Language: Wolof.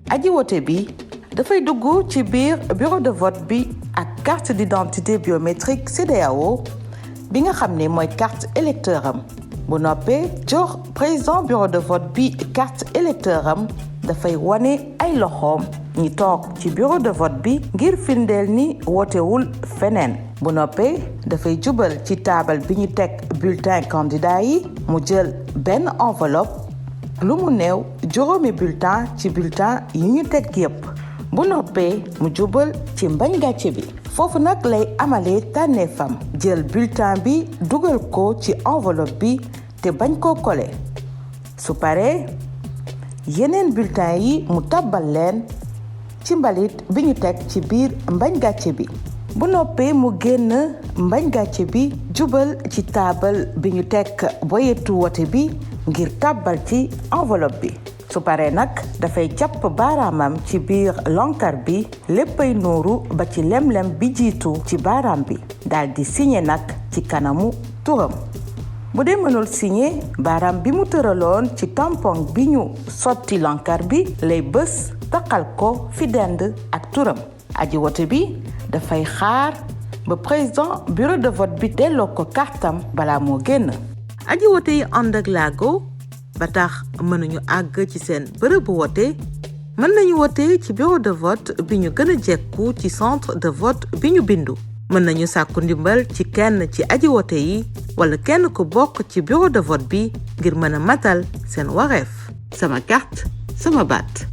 aji wote bi dafay dugg ci biir bureau de vote bi ak carte d'identité biométrique CEDEAO bi nga xam ne mooy carte électeur am bu noppee jox président bureau de vote bi carte électeur am dafay wane ay loxoom ñi toog ci bureau de vote bi ngir firndeel ni wootewul feneen bu noppee dafay jubal ci taabal bi ñu teg bulletin candidat yi mu jël benn enveloppe lu mu néew juróomi bulletin ci bulletin yi ñu teg yépp bu noppee mu jubal ci mbañ gàcce bi foofu nag lay amalee tànneefam jël bulletin bi dugal ko ci enveloppe bi te bañ koo kole su paree yeneen bulletin yi mu tabbal leen ci mbalit bi ñu teg ci biir mbañ gàcce bi bu noppee mu génn mbañ gàcce bi jubal ci taabal bi ñu teg boyetu wote bi ngir tàbbal ci enveloppe bi su paree nag dafay jàpp baaraamam ci biir lonkar bi léppay nuuru ba ci lem-lem bi jiitu ci baaraam bi daal di signé nag ci kanamu turam bu dee mënul signé baaraam bi mu tëraloon ci tampon bi ñu sotti lonkar bi lay bës taqal ko fi dend ak turam aji wote bi dafay xaar ba président bureau de vote bi delloo ko kartam balaa moo génn aji wote yi ànd ak laago ba tax mënuñu àgg ci seen bërëbu wote mën nañu wote ci bureau de vote bi ñu gën a jekku ci centre de vote bi ñu bindu mën nañu sàkku ndimbal ci kenn ci aji wote yi wala kenn ku bokk ci bureau de vote bi ngir mën a matal seen wareef sama carte sama baat